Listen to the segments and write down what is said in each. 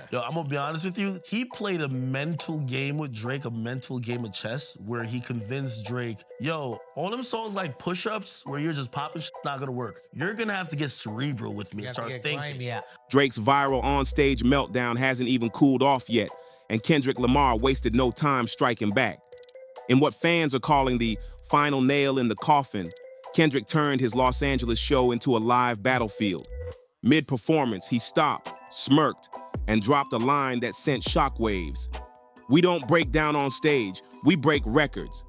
Yo, I'm gonna be honest with you. He played a mental game with Drake, a mental game of chess, where he convinced Drake, yo, all them songs like push-ups where you're just popping shit, not gonna work. You're gonna have to get cerebral with me and start thinking. Grimy, yeah. Drake's viral on-stage meltdown hasn't even cooled off yet, and Kendrick Lamar wasted no time striking back. In what fans are calling the final nail in the coffin, Kendrick turned his Los Angeles show into a live battlefield. Mid-performance, he stopped, smirked, and dropped a line that sent shockwaves. "We don't break down on stage, we break records."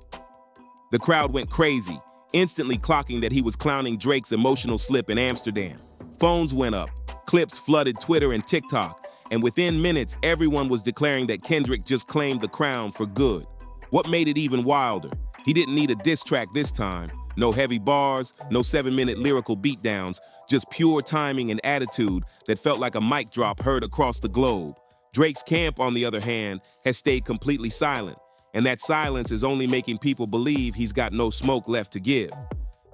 The crowd went crazy, instantly clocking that he was clowning Drake's emotional slip in Amsterdam. Phones went up, clips flooded Twitter and TikTok, and within minutes, everyone was declaring that Kendrick just claimed the crown for good. What made it even wilder? He didn't need a diss track this time. No heavy bars, no 7-minute lyrical beatdowns, just pure timing and attitude that felt like a mic drop heard across the globe. Drake's camp, on the other hand, has stayed completely silent, and that silence is only making people believe he's got no smoke left to give.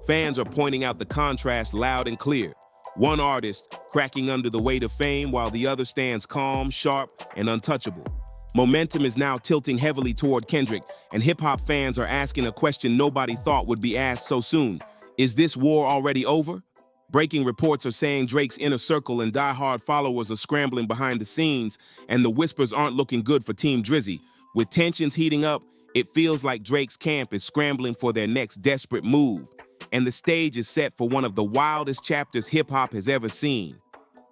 Fans are pointing out the contrast loud and clear. One artist cracking under the weight of fame while the other stands calm, sharp, and untouchable. Momentum is now tilting heavily toward Kendrick, and hip-hop fans are asking a question nobody thought would be asked so soon. Is this war already over? Breaking reports are saying Drake's inner circle and die-hard followers are scrambling behind the scenes, and the whispers aren't looking good for Team Drizzy. With tensions heating up, it feels like Drake's camp is scrambling for their next desperate move, and the stage is set for one of the wildest chapters hip-hop has ever seen.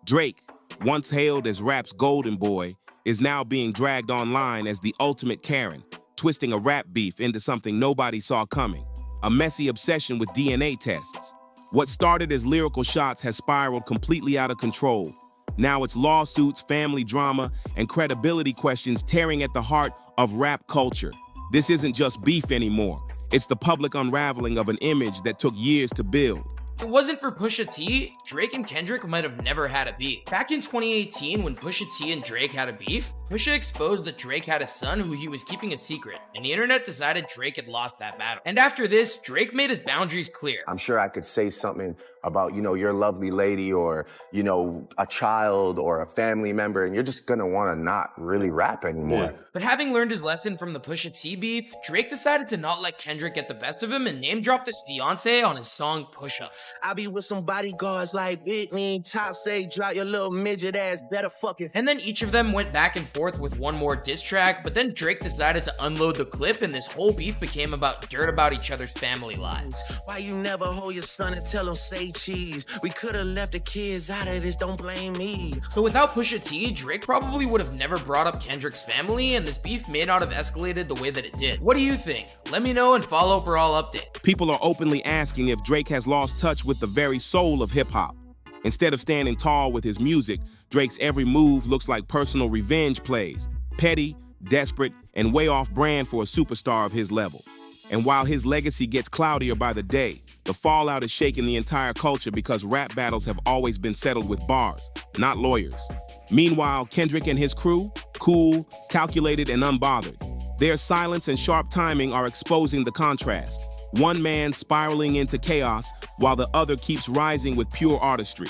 Drake, once hailed as rap's golden boy, is now being dragged online as the ultimate Karen, twisting a rap beef into something nobody saw coming, a messy obsession with DNA tests. What started as lyrical shots has spiraled completely out of control. Now it's lawsuits, family drama, and credibility questions tearing at the heart of rap culture. This isn't just beef anymore. It's the public unraveling of an image that took years to build. If it wasn't for Pusha T, Drake and Kendrick might have never had a beef. Back in 2018, when Pusha T and Drake had a beef, Pusha exposed that Drake had a son who he was keeping a secret, and the internet decided Drake had lost that battle. And after this, Drake made his boundaries clear. I'm sure I could say something about, your lovely lady or, a child or a family member, and you're just gonna wanna not really rap anymore. Yeah. But having learned his lesson from the Pusha T beef, Drake decided to not let Kendrick get the best of him and name-dropped his fiancé on his song Push Up. I be with some bodyguards like Whitney, top say, drop your little midget ass, better fucking. And then each of them went back and forth with one more diss track, but then Drake decided to unload the clip and this whole beef became about dirt about each other's family lives. Why you never hold your son and tell him say cheese? We could've left the kids out of this, don't blame me. So without Pusha T, Drake probably would have never brought up Kendrick's family, and this beef may not have escalated the way that it did. What do you think? Let me know and follow for all updates. People are openly asking if Drake has lost touch with the very soul of hip-hop. Instead of standing tall with his music, Drake's every move looks like personal revenge plays. Petty, desperate, and way off brand for a superstar of his level. And while his legacy gets cloudier by the day, the fallout is shaking the entire culture because rap battles have always been settled with bars, not lawyers. Meanwhile, Kendrick and his crew, cool, calculated, and unbothered. Their silence and sharp timing are exposing the contrast. One man spiraling into chaos while the other keeps rising with pure artistry.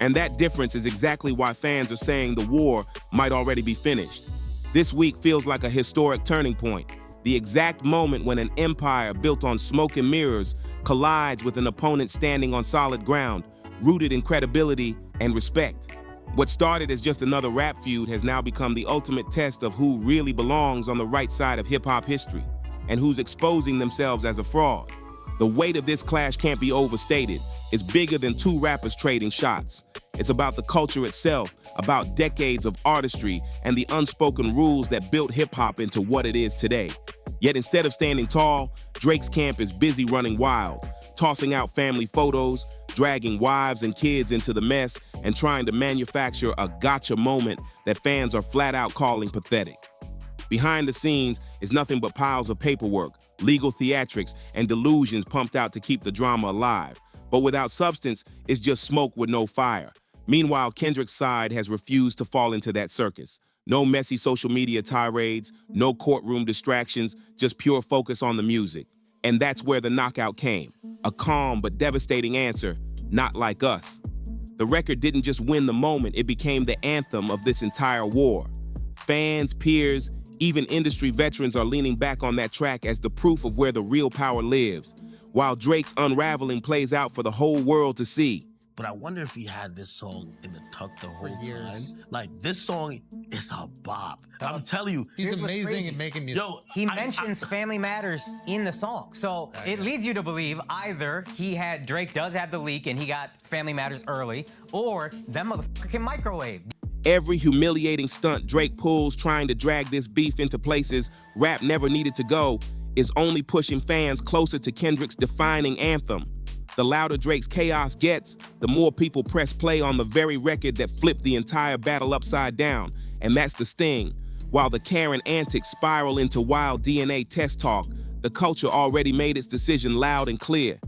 And that difference is exactly why fans are saying the war might already be finished. This week feels like a historic turning point, the exact moment when an empire built on smoke and mirrors collides with an opponent standing on solid ground, rooted in credibility and respect. What started as just another rap feud has now become the ultimate test of who really belongs on the right side of hip-hop history and who's exposing themselves as a fraud. The weight of this clash can't be overstated. It's bigger than two rappers trading shots. It's about the culture itself, about decades of artistry and the unspoken rules that built hip-hop into what it is today. Yet instead of standing tall, Drake's camp is busy running wild, tossing out family photos, dragging wives and kids into the mess, and trying to manufacture a gotcha moment that fans are flat out calling pathetic. Behind the scenes is nothing but piles of paperwork, legal theatrics, and delusions pumped out to keep the drama alive. But without substance, it's just smoke with no fire. Meanwhile, Kendrick's side has refused to fall into that circus. No messy social media tirades, no courtroom distractions, just pure focus on the music. And that's where the knockout came. A calm but devastating answer, not like us. The record didn't just win the moment, it became the anthem of this entire war. Fans, peers, even industry veterans are leaning back on that track as the proof of where the real power lives, while Drake's unraveling plays out for the whole world to see. But I wonder if he had this song in the tuck the whole years. time. Like, this song is a bop. I'm telling you. He's Here's what's amazing crazy. at making music. Yo, He mentions Family Matters in the song. So it leads you to believe either Drake does have the leak and he got Family Matters early, or them motherfucker can microwave. Every humiliating stunt Drake pulls trying to drag this beef into places rap never needed to go is only pushing fans closer to Kendrick's defining anthem. The louder Drake's chaos gets, the more people press play on the very record that flipped the entire battle upside down, and that's the sting. While the Karen antics spiral into wild DNA test talk, the culture already made its decision loud and clear.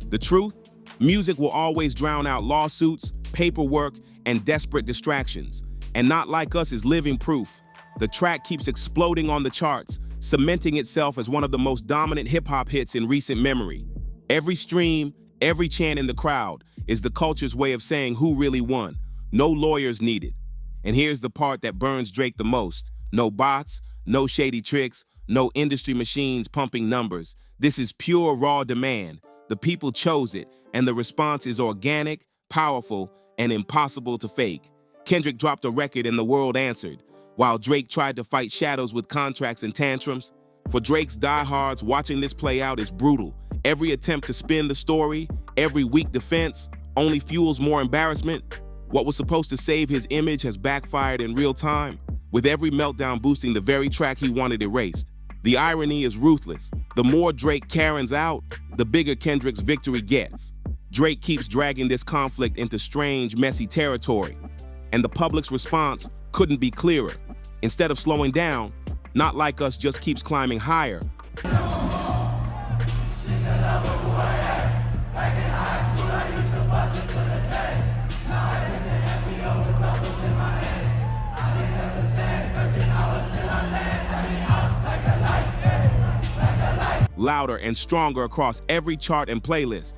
The truth? Music will always drown out lawsuits, paperwork, and desperate distractions. And Not Like Us is living proof. The track keeps exploding on the charts, cementing itself as one of the most dominant hip-hop hits in recent memory. Every stream, every chant in the crowd is the culture's way of saying who really won. No lawyers needed. And here's the part that burns Drake the most. No bots, no shady tricks, no industry machines pumping numbers. This is pure raw demand. The people chose it, and the response is organic, powerful, and impossible to fake. Kendrick dropped a record and the world answered, while Drake tried to fight shadows with contracts and tantrums. For Drake's diehards, watching this play out is brutal. Every attempt to spin the story, every weak defense, only fuels more embarrassment. What was supposed to save his image has backfired in real time, with every meltdown boosting the very track he wanted erased. The irony is ruthless. The more Drake Karens out, the bigger Kendrick's victory gets. Drake keeps dragging this conflict into strange, messy territory, and the public's response couldn't be clearer. Instead of slowing down, Not Like Us just keeps climbing higher. Louder and stronger across every chart and playlist.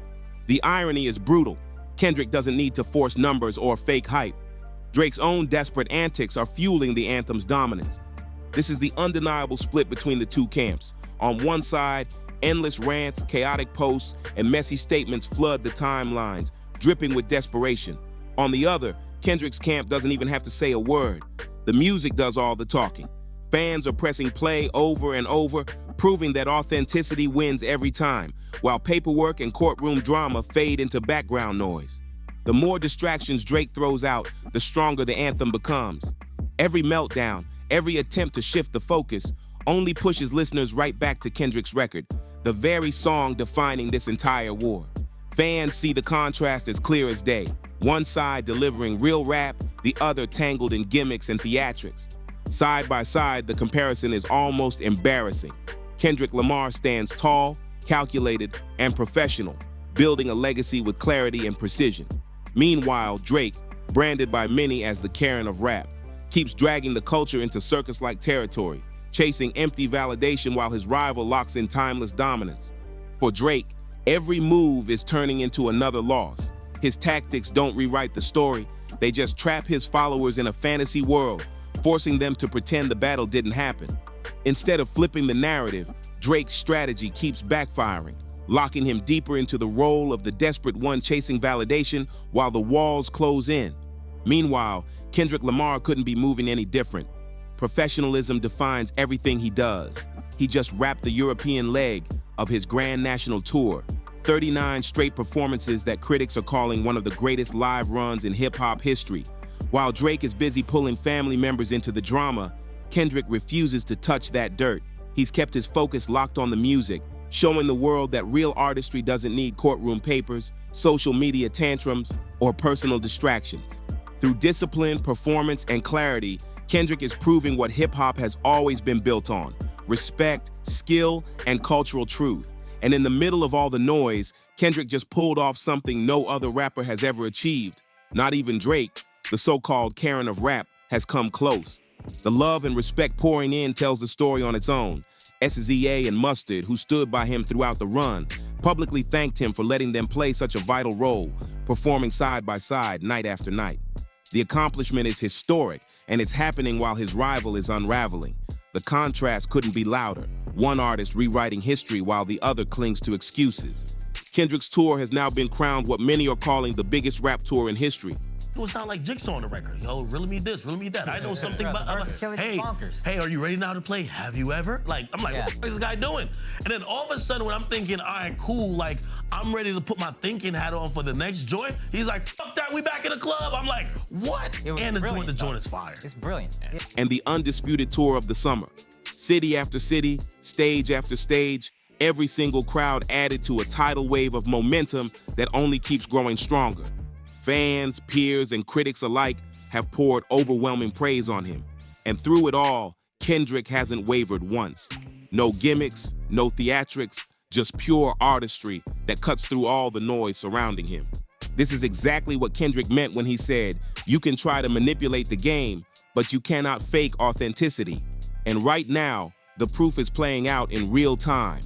The irony is brutal. Kendrick doesn't need to force numbers or fake hype. Drake's own desperate antics are fueling the anthem's dominance. This is the undeniable split between the two camps. On one side, endless rants, chaotic posts, and messy statements flood the timelines, dripping with desperation. On the other, Kendrick's camp doesn't even have to say a word. The music does all the talking. Fans are pressing play over and over, proving that authenticity wins every time, while paperwork and courtroom drama fade into background noise. The more distractions Drake throws out, the stronger the anthem becomes. Every meltdown, every attempt to shift the focus, only pushes listeners right back to Kendrick's record, the very song defining this entire war. Fans see the contrast as clear as day. One side delivering real rap, the other tangled in gimmicks and theatrics. Side by side, the comparison is almost embarrassing. Kendrick Lamar stands tall, calculated, and professional, building a legacy with clarity and precision. Meanwhile, Drake, branded by many as the Karen of rap, keeps dragging the culture into circus-like territory, chasing empty validation while his rival locks in timeless dominance. For Drake, every move is turning into another loss. His tactics don't rewrite the story, they just trap his followers in a fantasy world, forcing them to pretend the battle didn't happen. Instead of flipping the narrative, Drake's strategy keeps backfiring, locking him deeper into the role of the desperate one chasing validation while the walls close in. Meanwhile, Kendrick Lamar couldn't be moving any different. Professionalism defines everything he does. He just wrapped the European leg of his grand national tour, 39 straight performances that critics are calling one of the greatest live runs in hip-hop history. While Drake is busy pulling family members into the drama, Kendrick refuses to touch that dirt. He's kept his focus locked on the music, showing the world that real artistry doesn't need courtroom papers, social media tantrums, or personal distractions. Through discipline, performance, and clarity, Kendrick is proving what hip-hop has always been built on: respect, skill, and cultural truth. And in the middle of all the noise, Kendrick just pulled off something no other rapper has ever achieved. Not even Drake, the so-called Karen of rap, has come close. The love and respect pouring in tells the story on its own. SZA and Mustard, who stood by him throughout the run, publicly thanked him for letting them play such a vital role, performing side by side night after night. The accomplishment is historic, and it's happening while his rival is unraveling. The contrast couldn't be louder. One artist rewriting history while the other clings to excuses. Kendrick's tour has now been crowned what many are calling the biggest rap tour in history. It would sound like Jigsaw on the record. Yo, really me this, really me that. I know something about. Versatility bonkers. Hey, are you ready now to play Have You Ever? Like, I'm like, what the fuck is this guy doing? And then all of a sudden, when I'm thinking, all right, cool, like, I'm ready to put my thinking hat on for the next joint, he's like, fuck that, we back in the club. I'm like, what? And the joint is fire. It's brilliant. And the undisputed tour of the summer. City after city, stage after stage, every single crowd added to a tidal wave of momentum that only keeps growing stronger. Fans, peers, and critics alike have poured overwhelming praise on him. And through it all, Kendrick hasn't wavered once. No gimmicks, no theatrics, just pure artistry that cuts through all the noise surrounding him. This is exactly what Kendrick meant when he said, "You can try to manipulate the game, but you cannot fake authenticity." And right now, the proof is playing out in real time.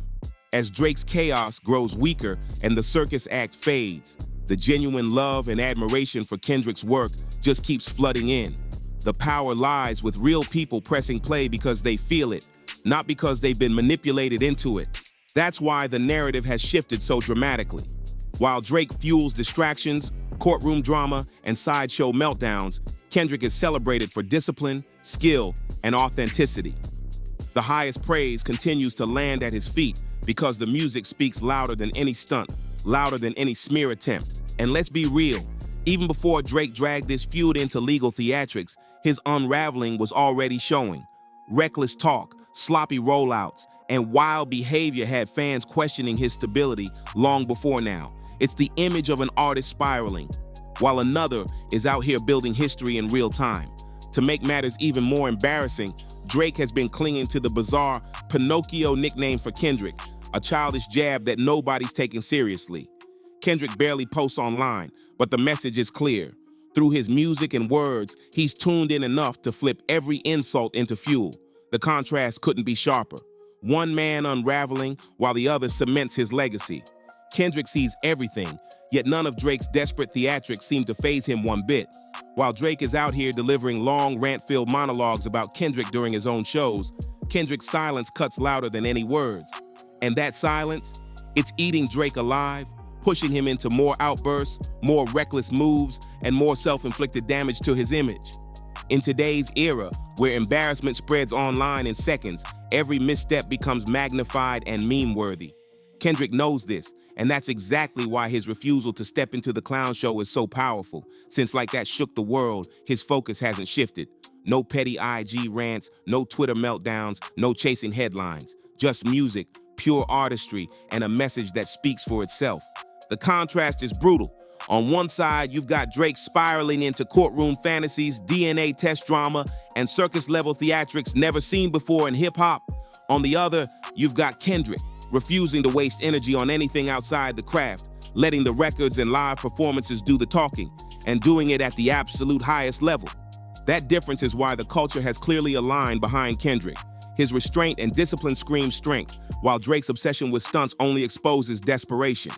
As Drake's chaos grows weaker and the circus act fades, the genuine love and admiration for Kendrick's work just keeps flooding in. The power lies with real people pressing play because they feel it, not because they've been manipulated into it. That's why the narrative has shifted so dramatically. While Drake fuels distractions, courtroom drama, and sideshow meltdowns, Kendrick is celebrated for discipline, skill, and authenticity. The highest praise continues to land at his feet because the music speaks louder than any stunt, louder than any smear attempt. And let's be real, even before Drake dragged this feud into legal theatrics, his unraveling was already showing. Reckless talk, sloppy rollouts, and wild behavior had fans questioning his stability long before now. It's the image of an artist spiraling, while another is out here building history in real time. To make matters even more embarrassing, Drake has been clinging to the bizarre Pinocchio nickname for Kendrick, a childish jab that nobody's taking seriously. Kendrick barely posts online, but the message is clear. Through his music and words, he's tuned in enough to flip every insult into fuel. The contrast couldn't be sharper. One man unraveling while the other cements his legacy. Kendrick sees everything, yet none of Drake's desperate theatrics seem to faze him one bit. While Drake is out here delivering long, rant-filled monologues about Kendrick during his own shows, Kendrick's silence cuts louder than any words. And that silence, it's eating Drake alive, pushing him into more outbursts, more reckless moves, and more self-inflicted damage to his image. In today's era, where embarrassment spreads online in seconds, every misstep becomes magnified and meme-worthy. Kendrick knows this, and that's exactly why his refusal to step into the clown show is so powerful, since like that shook the world, his focus hasn't shifted. No petty IG rants, no Twitter meltdowns, no chasing headlines. Just music, pure artistry, and a message that speaks for itself. The contrast is brutal. On one side, you've got Drake spiraling into courtroom fantasies, DNA test drama, and circus-level theatrics never seen before in hip-hop. On the other, you've got Kendrick, refusing to waste energy on anything outside the craft, letting the records and live performances do the talking, and doing it at the absolute highest level. That difference is why the culture has clearly aligned behind Kendrick. His restraint and discipline scream strength, while Drake's obsession with stunts only exposes desperation.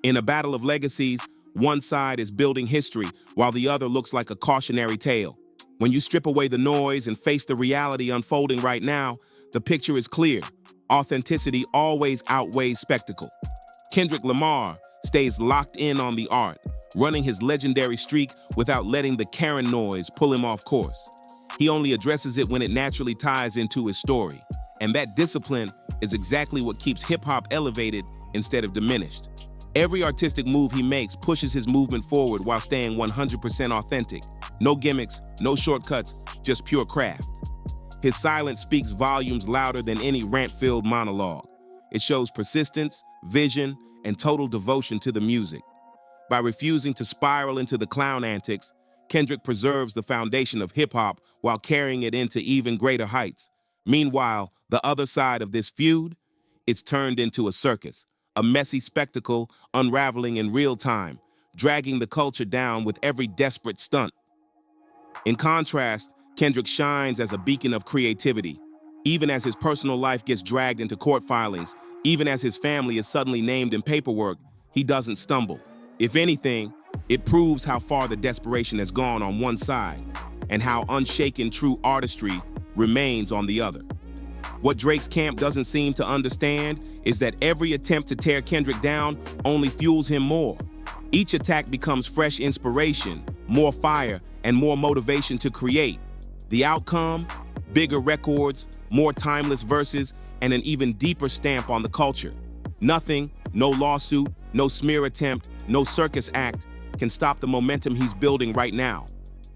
In a battle of legacies, one side is building history, while the other looks like a cautionary tale. When you strip away the noise and face the reality unfolding right now, the picture is clear. Authenticity always outweighs spectacle. Kendrick Lamar stays locked in on the art, running his legendary streak without letting the Karen noise pull him off course. He only addresses it when it naturally ties into his story. And that discipline is exactly what keeps hip-hop elevated instead of diminished. Every artistic move he makes pushes his movement forward while staying 100% authentic. No gimmicks, no shortcuts, just pure craft. His silence speaks volumes louder than any rant-filled monologue. It shows persistence, vision, and total devotion to the music. By refusing to spiral into the clown antics, Kendrick preserves the foundation of hip-hop while carrying it into even greater heights. Meanwhile, the other side of this feud, it's turned into a circus, a messy spectacle unraveling in real time, dragging the culture down with every desperate stunt. In contrast, Kendrick shines as a beacon of creativity. Even as his personal life gets dragged into court filings, even as his family is suddenly named in paperwork, he doesn't stumble. If anything, It proves how far the desperation has gone on one side and how unshaken true artistry remains on the other. What Drake's camp doesn't seem to understand is that every attempt to tear Kendrick down only fuels him more. Each attack becomes fresh inspiration, more fire, and more motivation to create. The outcome? Bigger records, more timeless verses, and an even deeper stamp on the culture. Nothing, no lawsuit, no smear attempt, no circus act can stop the momentum he's building right now.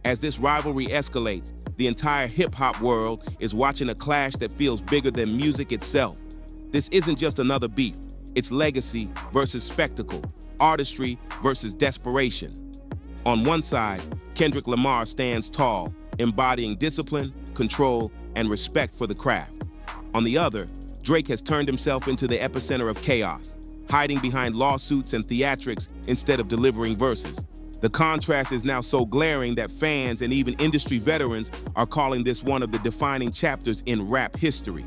As this rivalry escalates, the entire hip-hop world is watching a clash that feels bigger than music itself. This isn't just another beef. It's legacy versus spectacle, artistry versus desperation. On one side, Kendrick Lamar stands tall, embodying discipline, control, and respect for the craft. On the other, Drake has turned himself into the epicenter of chaos, hiding behind lawsuits and theatrics instead of delivering verses. The contrast is now so glaring that fans and even industry veterans are calling this one of the defining chapters in rap history.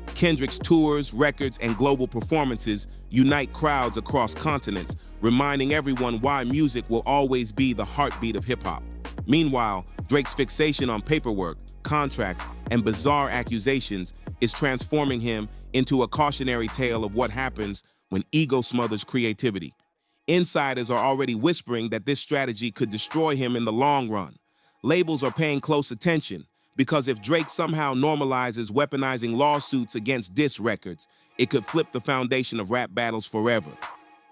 Kendrick's tours, records, and global performances unite crowds across continents, reminding everyone why music will always be the heartbeat of hip-hop. Meanwhile, Drake's fixation on paperwork, contracts, and bizarre accusations is transforming him into a cautionary tale of what happens when ego smothers creativity. Insiders are already whispering that this strategy could destroy him in the long run. Labels are paying close attention because if Drake somehow normalizes weaponizing lawsuits against diss records, it could flip the foundation of rap battles forever.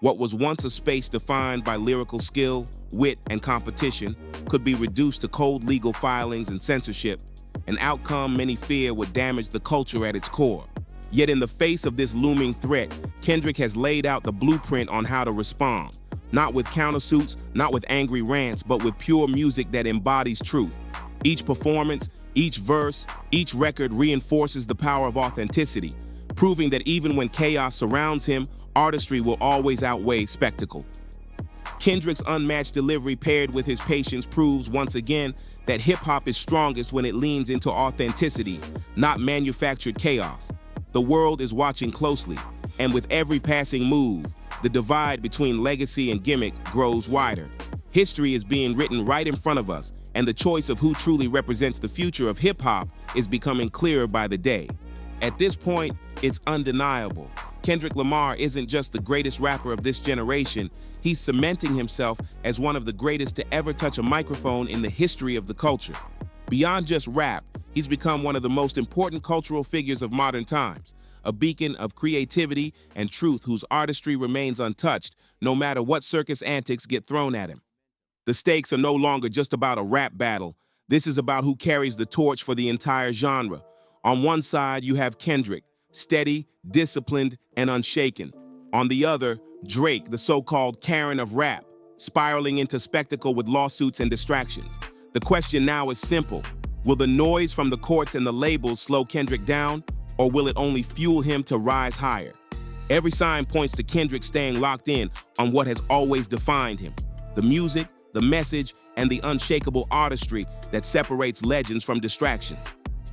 What was once a space defined by lyrical skill, wit, and competition could be reduced to cold legal filings and censorship, an outcome many fear would damage the culture at its core. Yet in the face of this looming threat, Kendrick has laid out the blueprint on how to respond. Not with countersuits, not with angry rants, but with pure music that embodies truth. Each performance, each verse, each record reinforces the power of authenticity, proving that even when chaos surrounds him, artistry will always outweigh spectacle. Kendrick's unmatched delivery paired with his patience proves once again that hip-hop is strongest when it leans into authenticity, not manufactured chaos. The world is watching closely, and with every passing move, the divide between legacy and gimmick grows wider. History is being written right in front of us, and the choice of who truly represents the future of hip-hop is becoming clearer by the day. At this point, it's undeniable. Kendrick Lamar isn't just the greatest rapper of this generation, he's cementing himself as one of the greatest to ever touch a microphone in the history of the culture. Beyond just rap, he's become one of the most important cultural figures of modern times, a beacon of creativity and truth whose artistry remains untouched, no matter what circus antics get thrown at him. The stakes are no longer just about a rap battle. This is about who carries the torch for the entire genre. On one side, you have Kendrick, steady, disciplined, and unshaken. On the other, Drake, the so-called Karen of rap, spiraling into spectacle with lawsuits and distractions. The question now is simple. Will the noise from the courts and the labels slow Kendrick down, or will it only fuel him to rise higher? Every sign points to Kendrick staying locked in on what has always defined him: the music, the message, and the unshakable artistry that separates legends from distractions.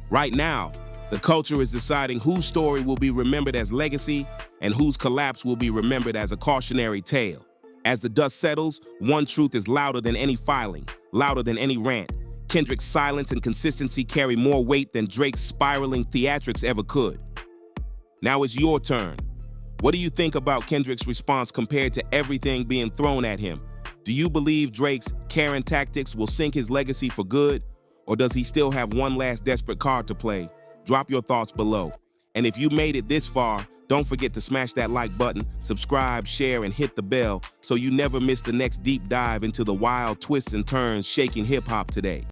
Right now, the culture is deciding whose story will be remembered as legacy and whose collapse will be remembered as a cautionary tale. As the dust settles, one truth is louder than any filing, louder than any rant. Kendrick's silence and consistency carry more weight than Drake's spiraling theatrics ever could. Now it's your turn. What do you think about Kendrick's response compared to everything being thrown at him? Do you believe Drake's Karen tactics will sink his legacy for good? Or does he still have one last desperate card to play? Drop your thoughts below. And if you made it this far, don't forget to smash that like button, subscribe, share, and hit the bell so you never miss the next deep dive into the wild twists and turns shaking hip-hop today.